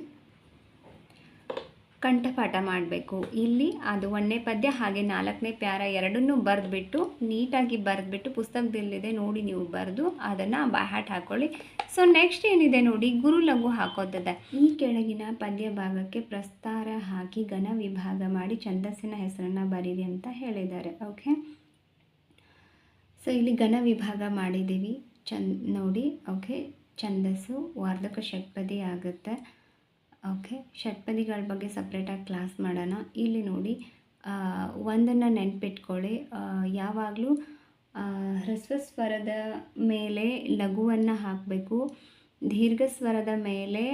[SPEAKER 1] ಕಂಠಪಾಠ ಮಾಡಬೇಕು. ಇಲ್ಲಿ ಅದು 1ನೇ ಪದ್ಯ ಹಾಗೆ 4ನೇ ಪ್ಯಾರ ಎರಡನ್ನೂ ಬರೆದ್ಬಿಟ್ಟು ನೀಟಾಗಿ ಬರೆದ್ಬಿಟ್ಟು ಪುಸ್ತಕದಲ್ಲಿದೆ ನೋಡಿ ನೀವು ಬರೆದು ಅದನ್ನು ಬಾಯ್ಹಾಟ್ ಹಾಕ್ಕೊಳ್ಳಿ. ಸೊ ನೆಕ್ಸ್ಟ್ ಏನಿದೆ ನೋಡಿ, ಗುರು ಲಘು ಹಾಕೋದಿದೆ. ಈ ಕೆಳಗಿನ ಪದ್ಯ ಭಾಗಕ್ಕೆ ಪ್ರಸ್ತಾರ ಹಾಕಿ ಘನ ವಿಭಾಗ ಮಾಡಿ ಛಂದಸ್ಸಿನ ಹೆಸರನ್ನು ಬರೀರಿ ಅಂತ ಹೇಳಿದ್ದಾರೆ. ಓಕೆ, ಸೊ ಇಲ್ಲಿ ಘನ ವಿಭಾಗ ಮಾಡಿದ್ದೀವಿ ನೋಡಿ. ಓಕೆ, ಛಂದಸ್ಸು ವಾರ್ಧಕ ಷಟ್ಪದಿ ಆಗುತ್ತೆ. ಓಕೆ, ಷಟ್ಪದಿಗಳ ಬಗ್ಗೆ ಸಪ್ರೇಟಾಗಿ ಕ್ಲಾಸ್ ಮಾಡೋಣ. ಇಲ್ಲಿ ನೋಡಿ, ಒಂದನ್ನು ನೆನ್ಪಿಟ್ಕೊಳ್ಳಿ, ಯಾವಾಗಲೂ ಹ್ರಸ್ವ ಸ್ವರದ ಮೇಲೆ ಲಘುವನ್ನು ಹಾಕಬೇಕು, ದೀರ್ಘ ಸ್ವರದ ಮೇಲೆ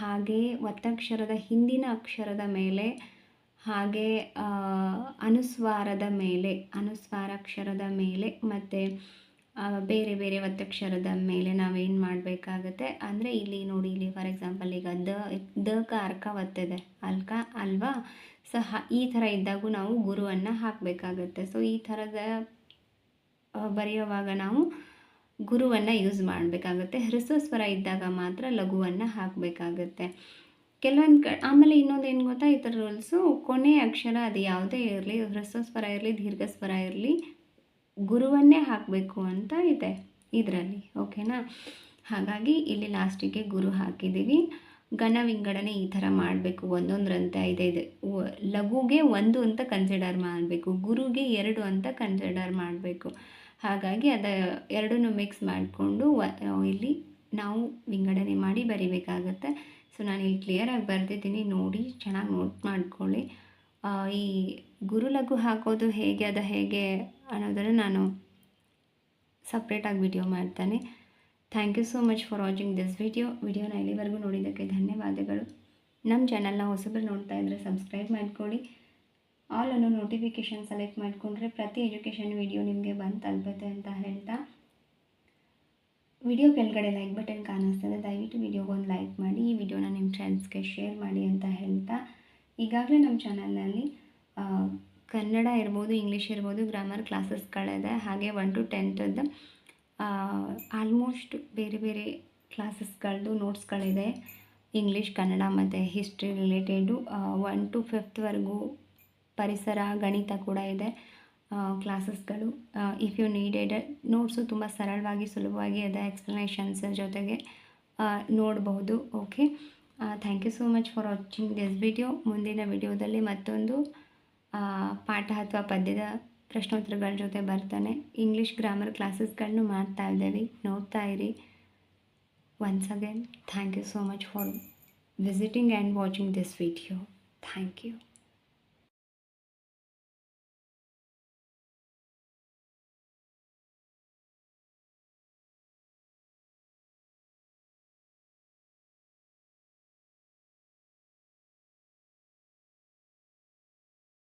[SPEAKER 1] ಹಾಗೆ ಒತ್ತಕ್ಷರದ ಹಿಂದಿನ ಅಕ್ಷರದ ಮೇಲೆ ಹಾಗೆ ಅನುಸ್ವಾರದ ಮೇಲೆ ಅನುಸ್ವಾರಾಕ್ಷರದ ಮೇಲೆ ಮತ್ತು ಬೇರೆ ಬೇರೆ ಒತ್ತಕ್ಷರದ ಮೇಲೆ ನಾವೇನು ಮಾಡಬೇಕಾಗತ್ತೆ ಅಂದರೆ, ಇಲ್ಲಿ ನೋಡಿ, ಇಲ್ಲಿ ಫಾರ್ ಎಕ್ಸಾಂಪಲ್ ಈಗ ದ ಅರ್ಕ ಒತ್ತಿದೆ ಅಲ್ವಾ. ಸೊ ಈ ಥರ ಇದ್ದಾಗೂ ನಾವು ಗುರುವನ್ನು ಹಾಕಬೇಕಾಗತ್ತೆ. ಸೊ ಈ ಥರದ ಬರೆಯುವಾಗ ನಾವು ಗುರುವನ್ನು ಯೂಸ್ ಮಾಡಬೇಕಾಗುತ್ತೆ. ಹ್ರಸ್ವ ಸ್ವರ ಇದ್ದಾಗ ಮಾತ್ರ ಲಘುವನ್ನು ಹಾಕಬೇಕಾಗತ್ತೆ. ಕೆಲವೊಂದು ಆಮೇಲೆ ಇನ್ನೊಂದು ಏನು ಗೊತ್ತಾ, ಈ ಥರ ರೂಲ್ಸು, ಕೊನೆಯ ಅಕ್ಷರ ಅದು ಯಾವುದೇ ಇರಲಿ, ಹ್ರಸ್ವ ಸ್ವರ ಇರಲಿ ದೀರ್ಘ ಸ್ವರ ಇರಲಿ, ಗುರುವನ್ನೇ ಹಾಕಬೇಕು ಅಂತ ಇದೆ ಇದರಲ್ಲಿ. ಓಕೆನಾ, ಹಾಗಾಗಿ ಇಲ್ಲಿ ಲಾಸ್ಟಿಗೆ ಗುರು ಹಾಕಿದ್ದೀವಿ. ಘನ ವಿಂಗಡಣೆ ಈ ಥರ ಮಾಡಬೇಕು, ಒಂದೊಂದರಂತೆ ಇದೆ ಲಘುಗೆ 1 ಅಂತ ಕನ್ಸಿಡರ್ ಮಾಡಬೇಕು, ಗುರುಗೆ 2 ಅಂತ ಕನ್ಸಿಡರ್ ಮಾಡಬೇಕು. ಹಾಗಾಗಿ ಎರಡನ್ನೂ ಮಿಕ್ಸ್ ಮಾಡಿಕೊಂಡು ಇಲ್ಲಿ ನಾವು ವಿಂಗಡಣೆ ಮಾಡಿ ಬರಿಬೇಕಾಗತ್ತೆ. ಸೊ ನಾನು ಇಲ್ಲಿ ಕ್ಲಿಯರಾಗಿ ಬರೆದಿದ್ದೀನಿ ನೋಡಿ, ಚೆನ್ನಾಗಿ ನೋಟ್ ಮಾಡ್ಕೊಳ್ಳಿ. ಈ ಗುರು ಲಘು ಹಾಕೋದು ಹೇಗೆ ಅನ್ನೋದನ್ನು ನಾನು ಸಪ್ರೇಟಾಗಿ ವಿಡಿಯೋ ಮಾಡ್ತಾನೆ. Thank you so much for watching this ವಿಡಿಯೋನ ಇಲ್ಲಿವರೆಗೂ ನೋಡಿದ್ದಕ್ಕೆ ಧನ್ಯವಾದಗಳು. ನಮ್ಮ ಚಾನಲ್ನ ಹೊಸಬರು ನೋಡ್ತಾ ಇದ್ದರೆ ಸಬ್ಸ್ಕ್ರೈಬ್ ಮಾಡ್ಕೊಳ್ಳಿ. ಆಲ್ ಅನ್ನೋ ನೋಟಿಫಿಕೇಷನ್ ಸೆಲೆಕ್ಟ್ ಮಾಡಿಕೊಂಡ್ರೆ ಪ್ರತಿ ಎಜುಕೇಷನ್ ವಿಡಿಯೋ ನಿಮಗೆ ಬಂದು ತಲುಪುತ್ತೆ ಅಂತ ಹೇಳ್ತಾ, ವಿಡಿಯೋ ಕೆಳಗಡೆ ಲೈಕ್ ಬಟನ್ ಕಾಣಿಸ್ತದೆ, ದಯವಿಟ್ಟು ವಿಡಿಯೋಗೊಂದು ಲೈಕ್ ಮಾಡಿ, ಈ ವಿಡಿಯೋನ ನಿಮ್ಮ ಫ್ರೆಂಡ್ಸ್ಗೆ ಶೇರ್ ಮಾಡಿ ಅಂತ ಹೇಳ್ತಾ, ಈಗಾಗಲೇ ನಮ್ಮ ಚಾನಲ್ನಲ್ಲಿ ಕನ್ನಡ ಇರ್ಬೋದು, ಇಂಗ್ಲೀಷ್ ಇರ್ಬೋದು, ಗ್ರಾಮರ್ ಕ್ಲಾಸಸ್ಗಳಿದೆ. ಹಾಗೆ 1 to 10th ಆಲ್ಮೋಸ್ಟ್ ಬೇರೆ ಬೇರೆ ಕ್ಲಾಸಸ್ಗಳದ್ದು ನೋಟ್ಸ್ಗಳಿದೆ. ಇಂಗ್ಲೀಷ್, ಕನ್ನಡ ಮತ್ತು ಹಿಸ್ಟ್ರಿ ರಿಲೇಟೆಡು 1 to 5th ಪರಿಸರ, ಗಣಿತ ಕೂಡ ಇದೆ ಕ್ಲಾಸಸ್ಗಳು. ಇಫ್ ಯು ನೀಡೆಡ್ ನೋಟ್ಸು ತುಂಬ ಸರಳವಾಗಿ ಸುಲಭವಾಗಿ ಇದೆ, ಎಕ್ಸ್ಪ್ಲನೇಷನ್ಸ್ ಜೊತೆಗೆ ನೋಡಬಹುದು. Okay, thank you so much for watching this video. ಮುಂದಿನ ವಿಡಿಯೋದಲ್ಲಿ ಮತ್ತೊಂದು ಪಾಠ ಅಥವಾ ಪದ್ಯದ ಪ್ರಶ್ನೋತ್ತರಗಳ ಜೊತೆ ಬರ್ತಾನೆ. ಇಂಗ್ಲೀಷ್ ಗ್ರಾಮರ್ ಕ್ಲಾಸಸ್ಗಳನ್ನು ಮಾಡ್ತಾ ಇದ್ದೇವೆ, ನೋಡ್ತಾ ಇರಿ. Once again thank you so much for visiting and watching this video. Thank you.